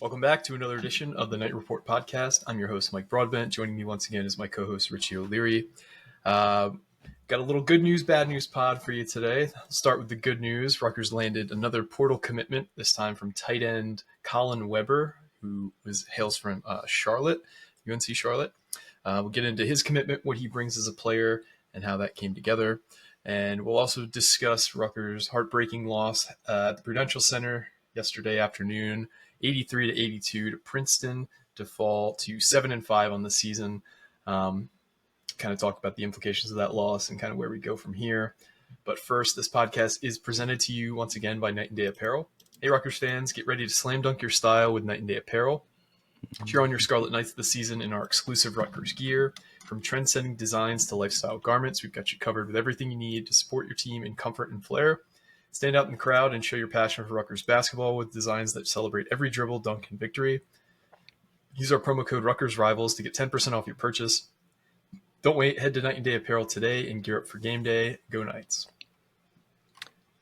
Welcome back to another edition of the Knight Report podcast. I'm your host, Mike Broadbent. Joining me once again is my co-host, Richie O'Leary. Got a little good news, bad news pod for you today. I'll start with the good news. Rutgers landed another portal commitment, this time from tight end Colin Weber, who hails from Charlotte, UNC Charlotte. We'll get into his commitment, what he brings as a player, and how that came together. And we'll also discuss Rutgers' heartbreaking loss at the Prudential Center yesterday afternoon, 83-82 to Princeton, to fall to 7-5 on the season. Kind of talk about the implications of that loss and kind of where we go from here. But first, this podcast is presented to you once again by Knight and Day Apparel. Hey, Rutgers fans, get ready to slam dunk your style with Knight and Day Apparel. Cheer on your Scarlet Knights this season in our exclusive Rutgers gear. From trend-setting designs to lifestyle garments, we've got you covered with everything you need to support your team in comfort and flair. Stand out in the crowd and show your passion for Rutgers basketball with designs that celebrate every dribble, dunk, and victory. Use our promo code Rutgers Rivals to get 10% off your purchase. Don't wait. Head to Knight and Day Apparel today and gear up for game day. Go Knights.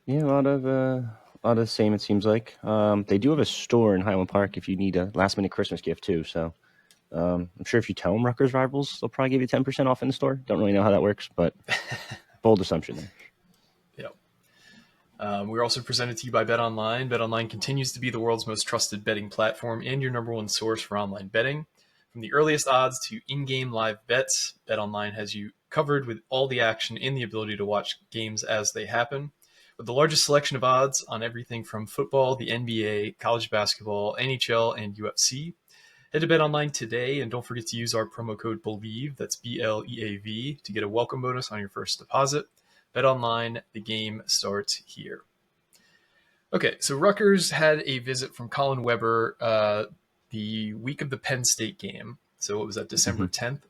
Yeah, a lot of the same, it seems like. They do have a store in Highland Park if you need a last-minute Christmas gift, too. So I'm sure if you tell them Rutgers Rivals, they'll probably give you 10% off in the store. Don't really know how that works, but bold assumption there. We're also presented to you by BetOnline. BetOnline continues to be the world's most trusted betting platform and your number one source for online betting. From the earliest odds to in-game live bets, BetOnline has you covered with all the action and the ability to watch games as they happen. With the largest selection of odds on everything from football, the NBA, college basketball, NHL, and UFC. Head to BetOnline today and don't forget to use our promo code BELIEVE, that's BLEAV, to get a welcome bonus on your first deposit. BetOnline, the game starts here. Okay, so Rutgers had a visit from Colin Weber the week of the Penn State game. So what was that, December 10th?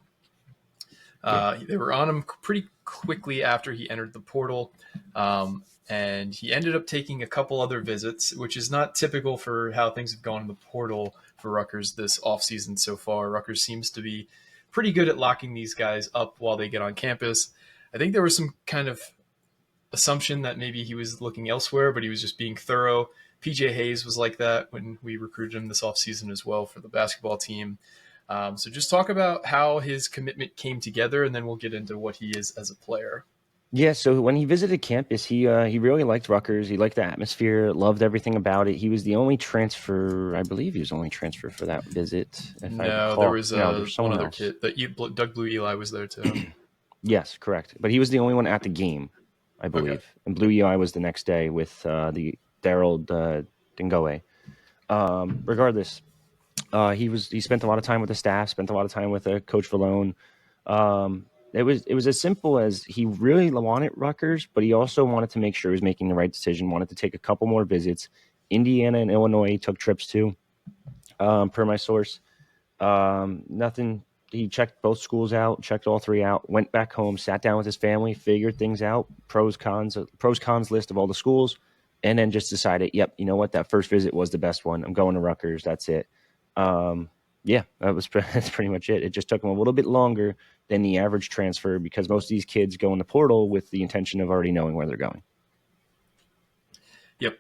They were on him pretty quickly after he entered the portal. And he ended up taking a couple other visits, which is not typical for how things have gone in the portal for Rutgers this offseason so far. Rutgers seems to be pretty good at locking these guys up while they get on campus. I think there was some kind of assumption that maybe he was looking elsewhere, but he was just being thorough. PJ Hayes was like that when we recruited him this offseason as well for the basketball team. So just talk about how his commitment came together, and then we'll get into what he is as a player. Yeah, so when he visited campus, he really liked Rutgers. He liked the atmosphere, loved everything about it. He was the only transfer, I believe he was the only transfer for that visit. There was one other kid. Doug Blue Eli was there too. Yes, correct. But he was the only one at the game, I believe. Okay. And Blue Eli was the next day with the Daryl Dingoe. Regardless, he spent a lot of time with the staff, spent a lot of time with Coach Vallone. It was as simple as he really wanted Rutgers, but he also wanted to make sure he was making the right decision, wanted to take a couple more visits. Indiana and Illinois he took trips to, per my source. Nothing. He checked both schools out, checked all three out, went back home, sat down with his family, figured things out, pros, cons list of all the schools, and then just decided, yep, you know what, that first visit was the best one. I'm going to Rutgers. That's it. That's pretty much it. It just took him a little bit longer than the average transfer because most of these kids go in the portal with the intention of already knowing where they're going. Yep.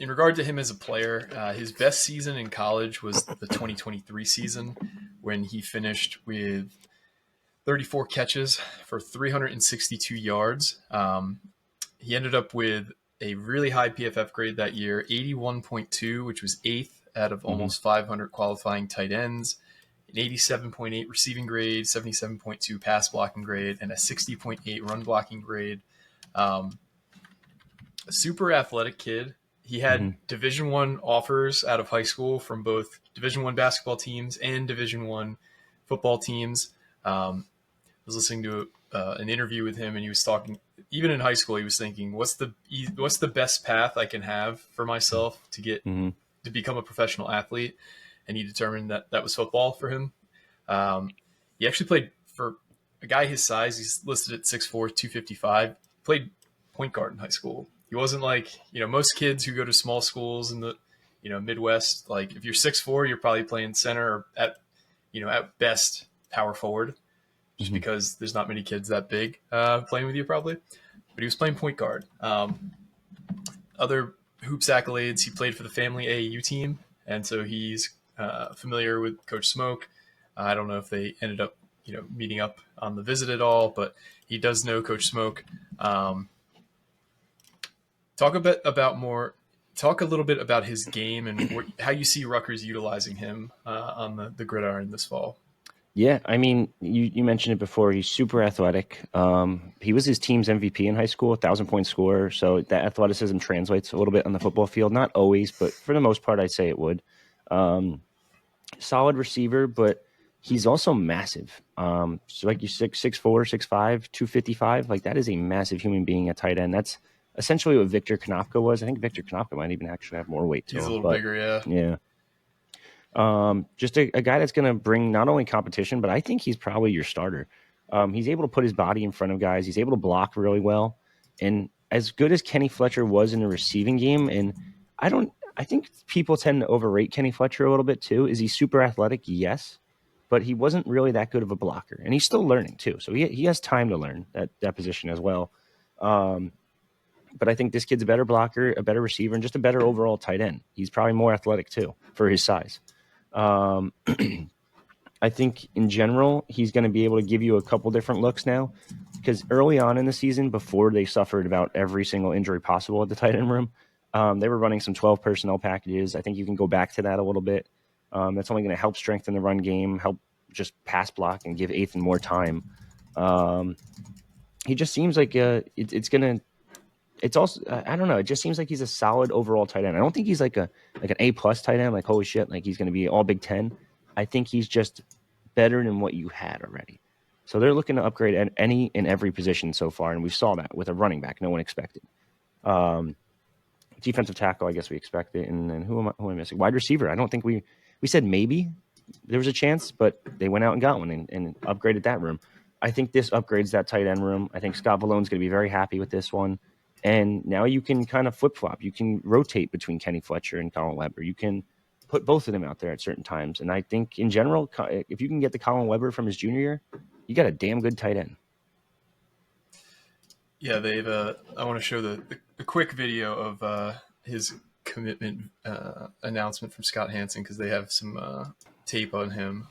In regard to him as a player, his best season in college was the 2023 season when he finished with 34 catches for 362 yards. He ended up with a really high PFF grade that year, 81.2, which was eighth out of almost 500 qualifying tight ends, an 87.8 receiving grade, 77.2 pass blocking grade, and a 60.8 run blocking grade. A super athletic kid. He had Division I offers out of high school from both Division I basketball teams and Division I football teams. I was listening to an interview with him, and he was talking. Even in high school, he was thinking, "What's the best path I can have for myself to get to become a professional athlete?" And he determined that was football for him. He actually played for a guy his size. He's listed at 6'4", 255. Played point guard in high school. He wasn't like, most kids who go to small schools in the, Midwest, like if you're 6'4", you're probably playing center or at best power forward, just because there's not many kids that big playing with you probably. But he was playing point guard. Other hoops accolades, he played for the family AAU team and so he's familiar with Coach Smoke. I don't know if they ended up, meeting up on the visit at all, but he does know Coach Smoke. Talk a little bit about his game and how you see Rutgers utilizing him on the gridiron this fall. Yeah, I mean, you mentioned it before. He's super athletic. He was his team's MVP in high school, 1,000-point scorer. So that athleticism translates a little bit on the football field. Not always, but for the most part, I'd say it would. Solid receiver, but he's also massive. So like you 6'4", 6'5", 255. Like that is a massive human being at tight end. That's essentially what Victor Konopka was. I think Victor Konopka might even actually have more weight to him. He's a little bigger, yeah. Yeah. Just a guy that's going to bring not only competition, but I think he's probably your starter. He's able to put his body in front of guys. He's able to block really well. And as good as Kenny Fletcher was in the receiving game, and I think people tend to overrate Kenny Fletcher a little bit too. Is he super athletic? Yes. But he wasn't really that good of a blocker. And he's still learning too. So he has time to learn that position as well. But I think this kid's a better blocker, a better receiver, and just a better overall tight end. He's probably more athletic too for his size. I think in general, he's going to be able to give you a couple different looks now, because early on in the season, before they suffered about every single injury possible at the tight end room, they were running some 12 personnel packages. I think you can go back to that a little bit. That's only going to help strengthen the run game, help just pass block and give Ethan more time. He just seems like it's also, I don't know. It just seems like he's a solid overall tight end. I don't think he's like an A+ tight end. Like, holy shit, like he's going to be all Big Ten. I think he's just better than what you had already. So they're looking to upgrade at any and every position so far, and we saw that with a running back no one expected. Defensive tackle, I guess we expected, and then who am I missing? Wide receiver. I don't think we said maybe there was a chance, but they went out and got one and upgraded that room. I think this upgrades that tight end room. I think Scott Vallone's going to be very happy with this one. And now you can kind of flip-flop. You can rotate between Kenny Fletcher and Colin Weber. You can put both of them out there at certain times. And I think in general, if you can get the Colin Weber from his junior year, you got a damn good tight end. Yeah, I want to show the quick video of his commitment announcement from Scott Hansen, because they have some tape on him.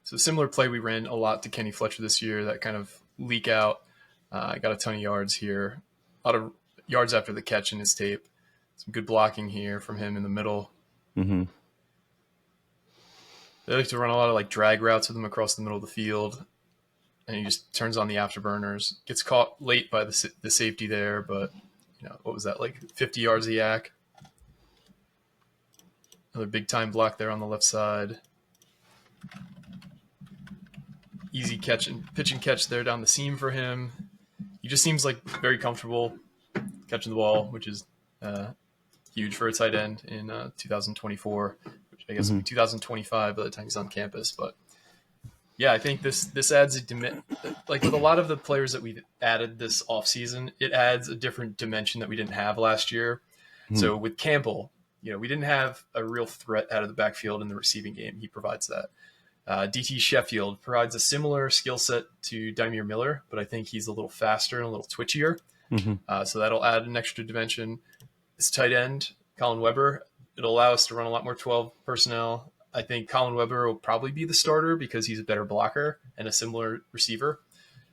So similar play we ran a lot to Kenny Fletcher this year, that kind of leak out. Got a ton of yards here, a lot of yards after the catch in his tape. Some good blocking here from him in the middle. Mm-hmm. They like to run a lot of like drag routes with him across the middle of the field, and he just turns on the afterburners. Gets caught late by the safety there, but what was that, like 50 yards of yak? Another big time block there on the left side. Easy pitch and catch there down the seam for him. He just seems like very comfortable catching the ball, which is huge for a tight end in 2024, which I guess will be 2025 by the time he's on campus. But yeah, I think this adds like with a lot of the players that we've added this offseason, it adds a different dimension that we didn't have last year. So with Campbell, we didn't have a real threat out of the backfield in the receiving game. He provides that. DT Sheffield provides a similar skill set to Dymere Miller, but I think he's a little faster and a little twitchier. So that'll add an extra dimension. This tight end, Colin Weber, it'll allow us to run a lot more 12 personnel. I think Colin Weber will probably be the starter because he's a better blocker and a similar receiver.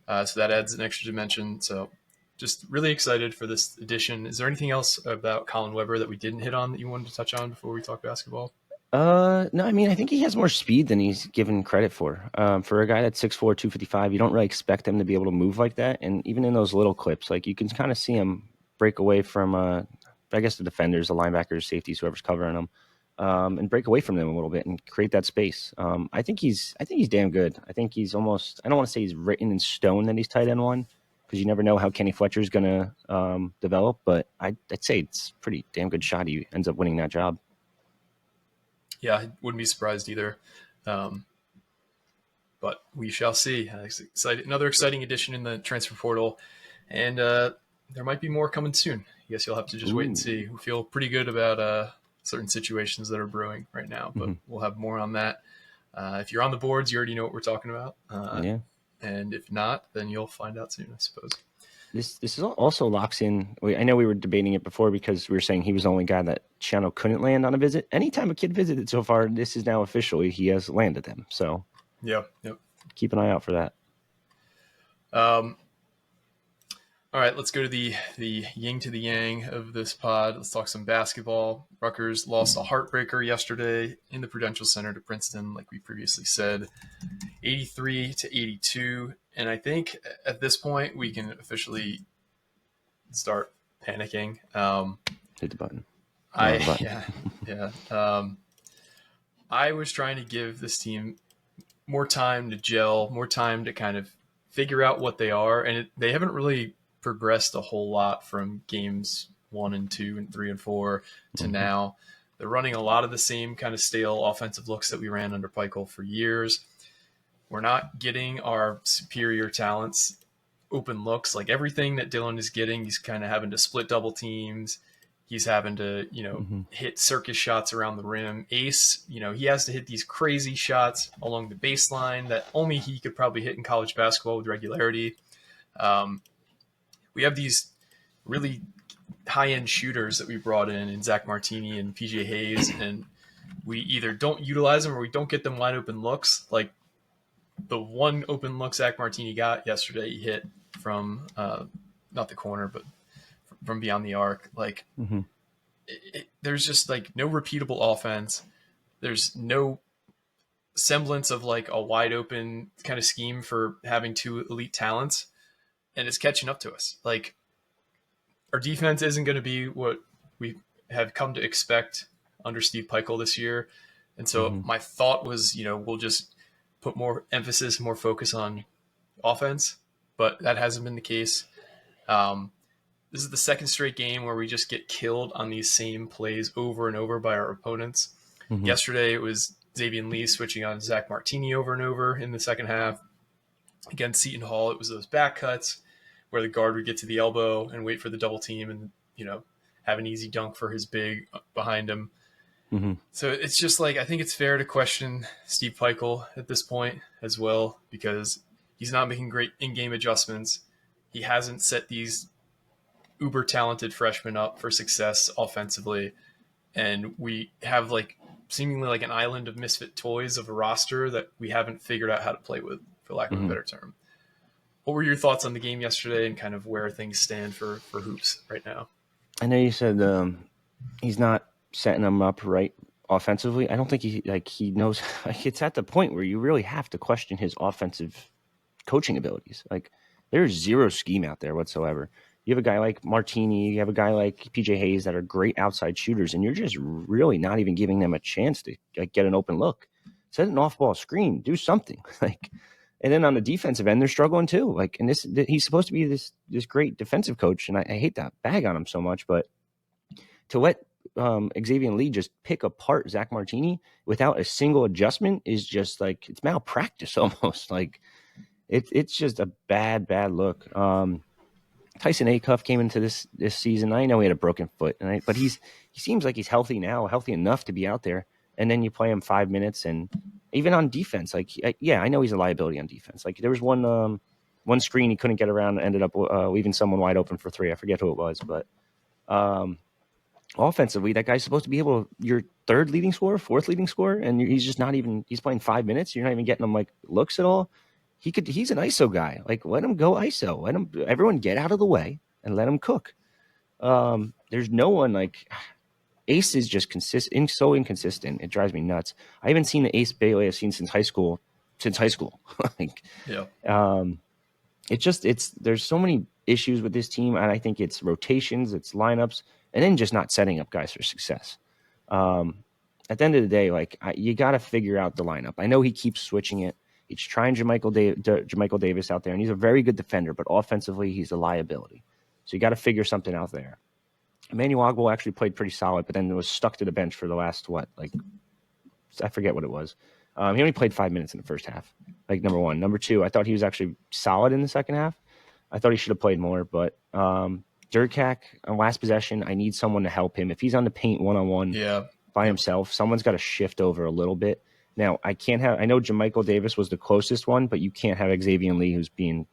So that adds an extra dimension. So just really excited for this addition. Is there anything else about Colin Weber that we didn't hit on that you wanted to touch on before we talk basketball? No, I mean, I think he has more speed than he's given credit for. For a guy that's 6'4", 255, you don't really expect him to be able to move like that. And even in those little clips, like you can kind of see him break away from, I guess, the defenders, the linebackers, safeties, whoever's covering them, and break away from them a little bit and create that space. I think he's damn good. I think he's almost, I don't want to say he's written in stone that he's tight end one, because you never know how Kenny Fletcher's going to develop. But I'd say it's a pretty damn good shot he ends up winning that job. Yeah, I wouldn't be surprised either. But we shall see. Another exciting addition in the transfer portal. And there might be more coming soon. I guess you'll have to just wait and see. We feel pretty good about certain situations that are brewing right now. But Mm-hmm. we'll have more on that. If you're on the boards, you already know what we're talking about. Yeah. And if not, then you'll find out soon, I suppose. This is also locks in. I know we were debating it before because we were saying he was the only guy that Chiano couldn't land on a visit. Anytime a kid visited so far, this is now officially he has landed them. So Yep. keep an eye out for that. All right, let's go to the yin to the yang of this pod. Let's talk some basketball. Rutgers lost a heartbreaker yesterday in the Prudential Center to Princeton, like we previously said, 83-82. And I think at this point we can officially start panicking. Hit the button. I was trying to give this team more time to gel, more time to kind of figure out what they are, and they haven't really progressed a whole lot from games 1 and 2 and 3 and 4 to now. They're running a lot of the same kind of stale offensive looks that we ran under Peichel for years. We're not getting our superior talents open looks. Like everything that Dylan is getting, he's kind of having to split double teams. He's having to, hit circus shots around the rim. Ace, he has to hit these crazy shots along the baseline that only he could probably hit in college basketball with regularity. We have these really high-end shooters that we brought in Zach Martini and PJ Hayes, and we either don't utilize them or we don't get them wide open looks. Like the one open look Zach Martini got yesterday, he hit from not the corner, but from beyond the arc. Like there's just like no repeatable offense. There's no semblance of like a wide open kind of scheme for having two elite talents, and it's catching up to us. Like our defense isn't going to be what we have come to expect under Steve Peichel this year. And so my thought was, we'll just put more emphasis, more focus on offense, but that hasn't been the case. This is the second straight game where we just get killed on these same plays over and over by our opponents. Yesterday, it was Xavier Lee switching on Zach Martini over and over in the second half. Against Seton Hall, it was those back cuts where the guard would get to the elbow and wait for the double team and, have an easy dunk for his big behind him. So it's just like, I think it's fair to question Steve Peichel at this point as well, because he's not making great in-game adjustments. He hasn't set these uber talented freshmen up for success offensively. And we have like seemingly like an island of misfit toys of a roster that we haven't figured out how to play with, for lack of a better term. What were your thoughts on the game yesterday and kind of where things stand for hoops right now? I know you said he's not setting them up right offensively. I don't think he knows. Like, it's at the point where you really have to question his offensive coaching abilities. Like there's zero scheme out there whatsoever. You have a guy like Martini, you have a guy like PJ Hayes that are great outside shooters, and you're just really not even giving them a chance to get an open look. Set an off-ball screen, do something. And then on the defensive end, they're struggling too. And he's supposed to be this great defensive coach, and I hate that bag on him so much. But to let Xavier Lee just pick apart Zach Martini without a single adjustment is just like, it's malpractice almost. Like it's just a bad look. Tyson Acuff came into this season. I know he had a broken foot, but he seems like he's healthy now, healthy enough to be out there. And then you play him 5 minutes, and even on defense, I know he's a liability on defense. Like there was one screen he couldn't get around, and ended up leaving someone wide open for three. I forget who it was, but offensively, that guy's supposed to be your third leading scorer, fourth leading scorer, and he's just not even. He's playing 5 minutes. You're not even getting him like looks at all. He's an ISO guy. Like let him go ISO. Everyone get out of the way and let him cook. There's no one like. Ace is just so inconsistent. It drives me nuts. I haven't seen the Ace Bailey I've seen since high school. There's so many issues with this team, and I think it's rotations, it's lineups, and then just not setting up guys for success. At the end of the day, you got to figure out the lineup. I know he keeps switching it. He's trying Jermichael Davis out there, and he's a very good defender, but offensively, he's a liability. So you got to figure something out there. Emmanuel Ogbol actually played pretty solid, but then was stuck to the bench for the last, I forget what it was. He only played 5 minutes in the first half, number one. Number two, I thought he was actually solid in the second half. I thought he should have played more, but Durkak on last possession, I need someone to help him. If he's on the paint one-on-one by himself, someone's got to shift over a little bit. Now, I know Jermichael Davis was the closest one, but you can't have Xavier Lee, who's being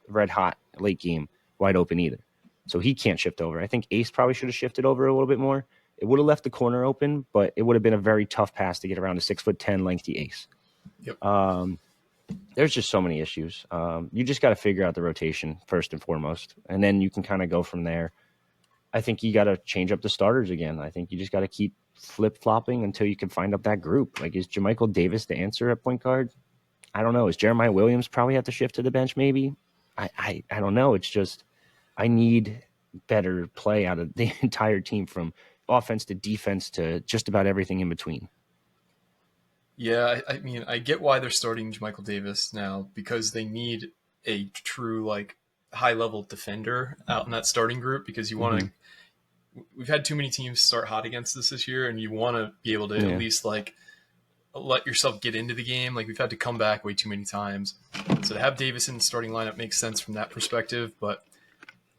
red hot late game, wide open either. So he can't shift over. I think Ace probably should have shifted over a little bit more. It would have left the corner open, but it would have been a very tough pass to get around a 6'10" lengthy Ace. Yep. There's just so many issues. You just got to figure out the rotation first and foremost, and then you can kind of go from there. I think you got to change up the starters again. I think you just got to keep flip-flopping until you can find up that group. Like, is Jermichael Davis the answer at point guard? I don't know. Is Jeremiah Williams probably have to shift to the bench maybe? I don't know. It's just I need better play out of the entire team, from offense to defense to just about everything in between. Yeah, I mean, I get why they're starting Jermichael Davis now, because they need a true, like, high-level defender out in that starting group, because you want to we've had too many teams start hot against us this year, and you want to be able to at least, like, let yourself get into the game. Like, we've had to come back way too many times. So to have Davis in the starting lineup makes sense from that perspective, but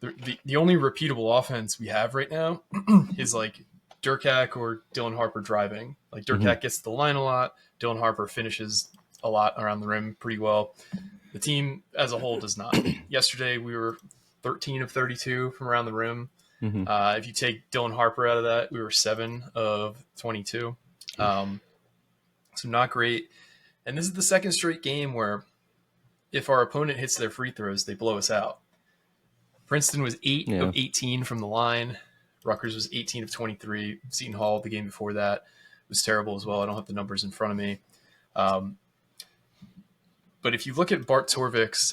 the only repeatable offense we have right now is, like, Durkak or Dylan Harper driving. Like, Durkak gets to the line a lot. Dylan Harper finishes a lot around the rim pretty well. The team as a whole does not. Yesterday, we were 13 of 32 from around the rim. If you take Dylan Harper out of that, we were 7 of 22. So not great. And this is the second straight game where if our opponent hits their free throws, they blow us out. Princeton was 8 of 18 from the line. Rutgers was 18 of 23. Seton Hall, the game before that, was terrible as well. I don't have the numbers in front of me. But if you look at Bart Torvik's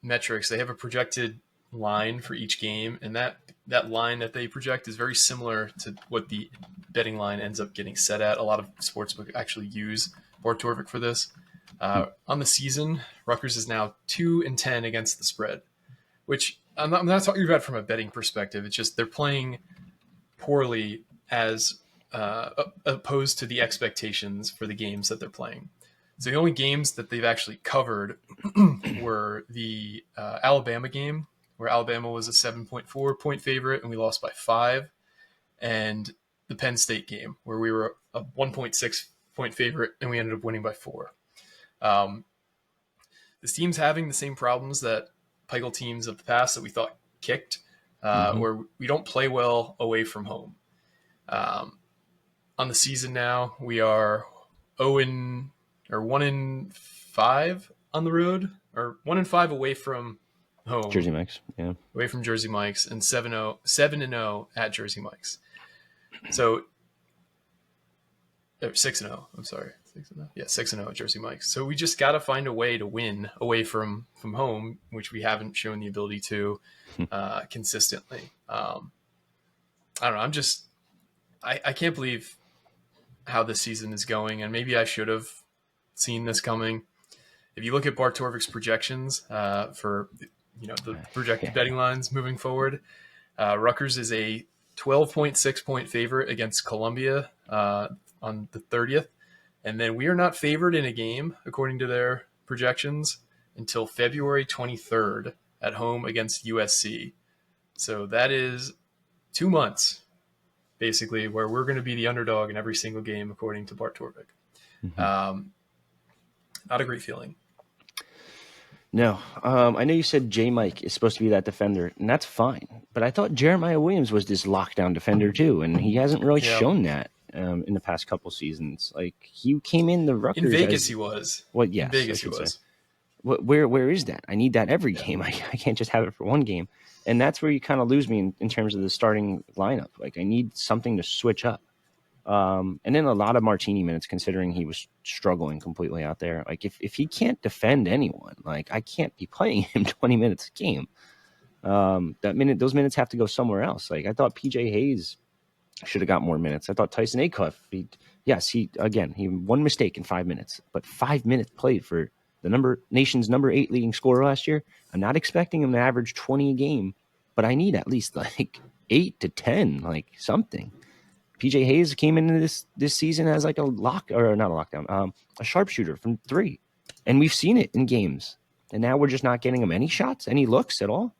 metrics, they have a projected line for each game, and that line that they project is very similar to what the betting line ends up getting set at. A lot of sportsbook actually use Bart Torvik for this. On the season, Rutgers is now 2-10 against the spread, which I'm not talking about from a betting perspective. It's just they're playing poorly as opposed to the expectations for the games that they're playing. So the only games that they've actually covered were the Alabama game, where Alabama was a 7.4 point favorite and we lost by 5, and the Penn State game, where we were a 1.6 point favorite and we ended up winning by 4. This team's having the same problems that Peichel teams of the past that we thought kicked, where we don't play well away from home. On the season now, we are 1-5 on the road, or 1-5 away from home. Jersey Mike's, away from Jersey Mike's, and 7-0 at Jersey Mike's. So 6-0. I'm sorry, 6-0. Yeah, 6-0 at Jersey Mike's. So we just got to find a way to win away from home, which we haven't shown the ability to consistently. I don't know. I can't believe how this season is going, and maybe I should have seen this coming. If you look at Bart Torvik's projections for the projected betting lines moving forward, Rutgers is a 12.6 point favorite against Columbia on the 30th, and then we are not favored in a game according to their projections until February 23rd at home against USC. So that is 2 months basically where we're going to be the underdog in every single game according to Bart Torvik. Not a great feeling. No. I know you said J. Mike is supposed to be that defender, and that's fine. But I thought Jeremiah Williams was this lockdown defender too, and he hasn't really shown that in the past couple seasons. Like, he came in the Rutgers. In Vegas he was. Well, yes. In Vegas he was. Where is that? I need that every game. I can't just have it for one game. And that's where you kind of lose me in terms of the starting lineup. Like, I need something to switch up. And then a lot of Martini minutes, considering he was struggling completely out there. Like, if he can't defend anyone, like, I can't be playing him 20 minutes a game. Those minutes have to go somewhere else. Like, I thought PJ Hayes should have got more minutes. I thought Tyson Acuff, he one mistake in 5 minutes, but 5 minutes played for the nation's number 8 leading scorer last year. I'm not expecting him to average 20 a game, but I need at least like 8 to 10, like something. PJ Hayes came into this season as like a sharpshooter from 3, and we've seen it in games. And now we're just not getting him any shots, any looks at all.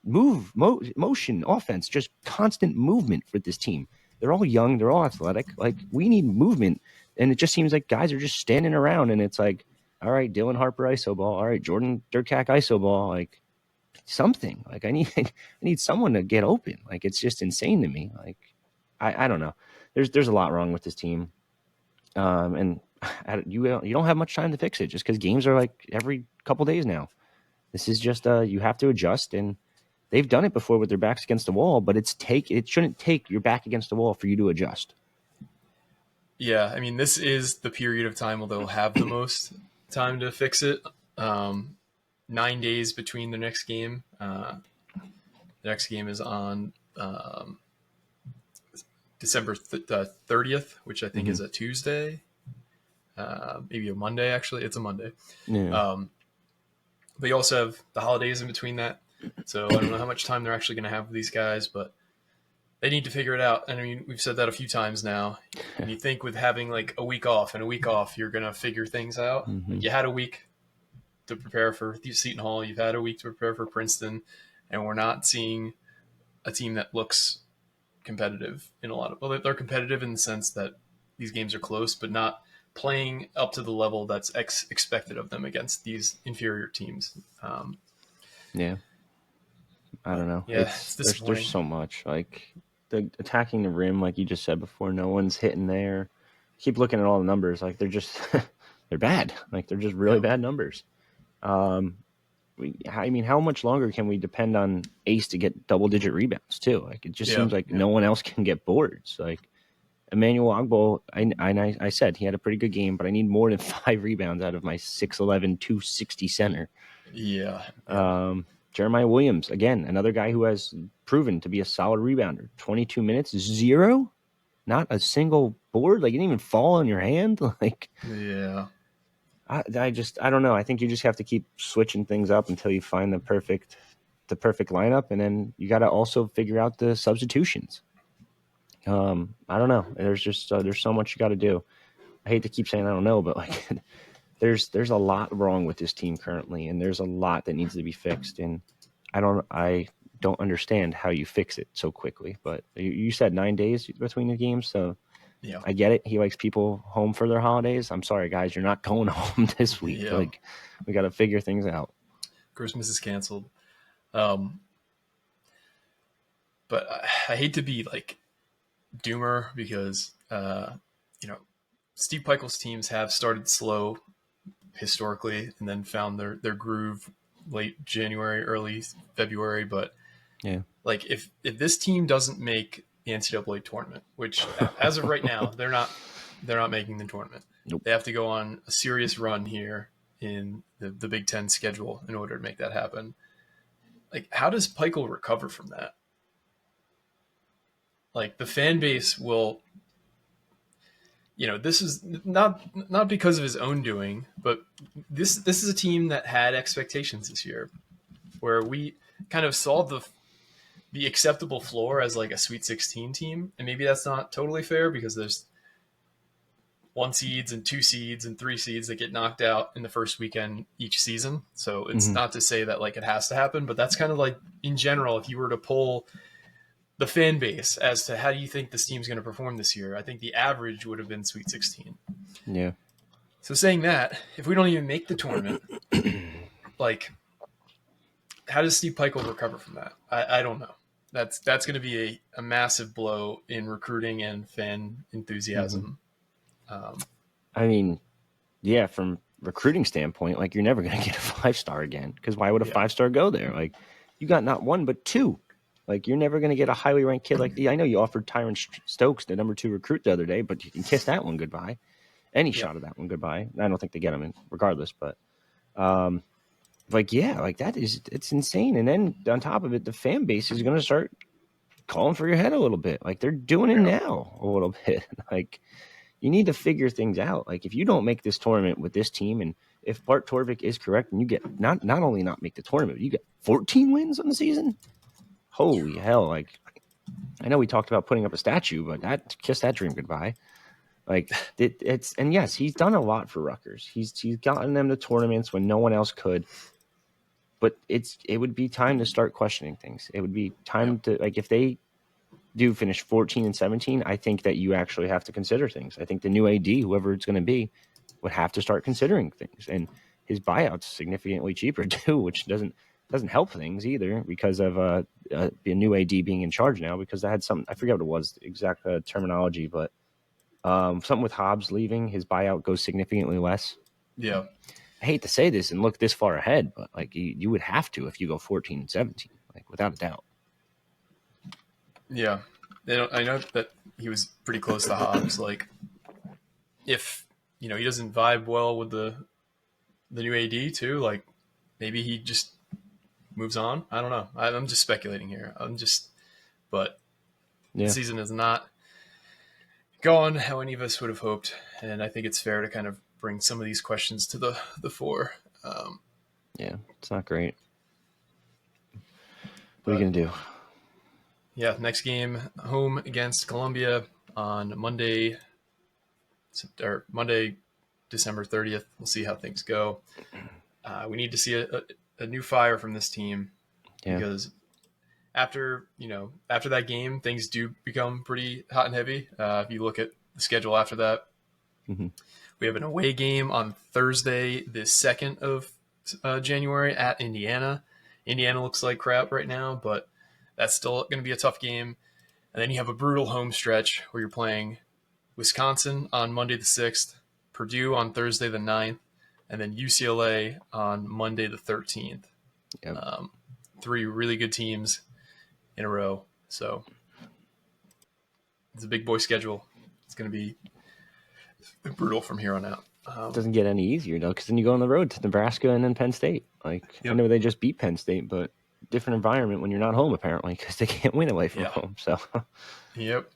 motion, offense, just constant movement with this team. They're all young. They're all athletic. Like, we need movement. And it just seems like guys are just standing around, and it's like, all right, Dylan Harper iso ball. All right, Jordan Durkak iso ball. Like, something. Like, I need someone to get open. Like, it's just insane to me. Like, I don't know. There's a lot wrong with this team. And you don't have much time to fix it, just because games are like every couple days now. This is just you have to adjust, and they've done it before with their backs against the wall, but it shouldn't take your back against the wall for you to adjust. Yeah, I mean, this is the period of time where they'll have the most time to fix it. 9 days between the next game. The next game is on December 30th, which I think is a Tuesday. Maybe a Monday, actually. It's a Monday. Yeah. But you also have the holidays in between that. So I don't know how much time they're actually going to have with these guys, but they need to figure it out. And I mean, we've said that a few times now. And you think with having like a week off and a week off, you're going to figure things out. Like, you had a week to prepare for Seton Hall. You've had a week to prepare for Princeton. And we're not seeing a team that looks competitive in a lot of – well, they're competitive in the sense that these games are close, but not playing up to the level that's expected of them against these inferior teams. Yeah. I don't know. Yeah, it's disappointing. There's so much. Like, the attacking the rim, like you just said before, no one's hitting there. Keep looking at all the numbers. Like, they're just they're bad. Like, they're just really bad numbers. I mean, how much longer can we depend on Ace to get double-digit rebounds too? Like, it just seems like no one else can get boards. Like, Emmanuel Ogbo, I said he had a pretty good game, but I need more than 5 rebounds out of my 6'11", 260 center. Yeah. Jeremiah Williams, again, another guy who has proven to be a solid rebounder. 22 minutes, 0, not a single board. Like, it didn't even fall on your hand. Like, yeah. I don't know. I think you just have to keep switching things up until you find the perfect lineup, and then you got to also figure out the substitutions. I don't know. There's just there's so much you got to do. I hate to keep saying I don't know, but like, there's a lot wrong with this team currently, and there's a lot that needs to be fixed. And I don't understand how you fix it so quickly. But you said 9 days between the games, so yeah, I get it. He likes people home for their holidays. I'm sorry, guys, you're not going home this week. Yeah. Like, we got to figure things out. Christmas is canceled. But I hate to be like doomer because Steve Pikiell's teams have started slow historically and then found their groove late January, early February. But yeah, like if this team doesn't make the NCAA tournament, which as of right now they're not making the tournament. Nope. They have to go on a serious run here in the Big Ten schedule in order to make that happen. Like, how does Pikiell recover from that? Like, the fan base will, this is not because of his own doing, but this is a team that had expectations this year, where we kind of saw the acceptable floor as like a Sweet 16 team, and maybe that's not totally fair because there's 1 seeds and 2 seeds and 3 seeds that get knocked out in the first weekend each season. So it's not to say that like it has to happen, but that's kind of like in general, if you were to poll the fan base as to how do you think this team's going to perform this year, I think the average would have been Sweet 16. Yeah. So saying that, if we don't even make the tournament, like, how does Steve Pikiell recover from that? I don't know. That's going to be a massive blow in recruiting and fan enthusiasm. I mean, yeah, from recruiting standpoint, like, you're never going to get a 5-star again, because why would a 5-star go there? Like, you got not 1 but 2. Like, you're never going to get a highly ranked kid like I know you offered Tyron Stokes, the number 2 recruit, the other day, but you can kiss that one goodbye. Any shot of that one goodbye. I don't think they get him in regardless, but it's insane. And then on top of it, the fan base is going to start calling for your head a little bit. Like, they're doing it now a little bit. Like, you need to figure things out. Like, if you don't make this tournament with this team, and if Bart Torvik is correct, and you get not only not make the tournament, but you get 14 wins on the season. Holy hell! Like, I know we talked about putting up a statue, but kiss that dream goodbye. Like, it's and yes, he's done a lot for Rutgers. He's gotten them to tournaments when no one else could. but it would be time to start questioning things. It would be time to, like, if they do finish 14-17, I think that you actually have to consider things. I think the new AD, whoever it's going to be, would have to start considering things. And his buyout's significantly cheaper too, which doesn't help things either, because of the new AD being in charge now. Because I had some, I forget what it was, the exact terminology, but something with Hobbs leaving, his buyout goes significantly less. Yeah. I hate to say this and look this far ahead, but like you would have to if you go 14-17, like without a doubt. Yeah. I know that he was pretty close to Hobbs. Like, if, he doesn't vibe well with the new AD too, like, maybe he just moves on. I don't know. I'm just speculating here. But the season is not gone how any of us would have hoped. And I think it's fair to kind of bring some of these questions to the fore. Yeah, it's not great. What are you going to do? Yeah, next game, home against Columbia on Monday, December 30th. We'll see how things go. We need to see a new fire from this team, because after that game, things do become pretty hot and heavy. If you look at the schedule after that, we have an away game on Thursday, the 2nd of January at Indiana. Indiana looks like crap right now, but that's still going to be a tough game. And then you have a brutal home stretch where you're playing Wisconsin on Monday the 6th, Purdue on Thursday the 9th, and then UCLA on Monday the 13th. Yep. 3 really good teams in a row. So it's a big boy schedule. It's going to be brutal from here on out. It doesn't get any easier, though, because then you go on the road to Nebraska and then Penn State. Like, I know they just beat Penn State, but different environment when you're not home, apparently, because they can't win away from home. So, yep.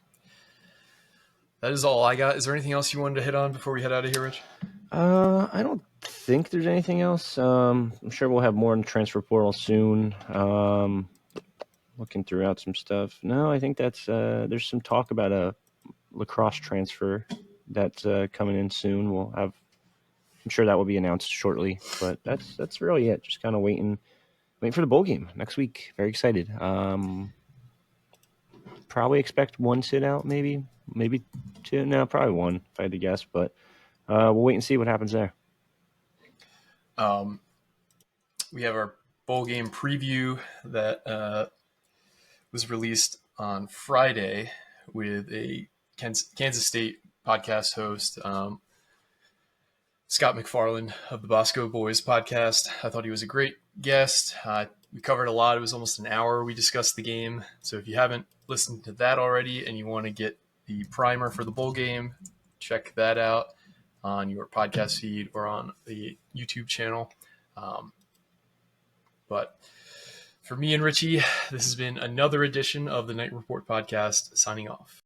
That is all I got. Is there anything else you wanted to hit on before we head out of here, Rich? I don't think there's anything else. I'm sure we'll have more in the transfer portal soon. Looking throughout some stuff. No, I think that's there's some talk about a lacrosse transfer that's coming in soon. I'm sure that will be announced shortly, but that's really it. Just kind of waiting for the bowl game next week. Very excited. Probably expect 1 sit out, maybe 2. No, probably 1 if I had to guess, but we'll wait and see what happens there. We have our bowl game preview that was released on Friday with a Kansas State podcast host, Scott McFarland of the Bosco Boys podcast. I thought he was a great guest. We covered a lot. It was almost an hour. We discussed the game. So if you haven't listened to that already and you want to get the primer for the bowl game, check that out on your podcast feed or on the YouTube channel. But for me and Richie, this has been another edition of the Knight Report podcast, signing off.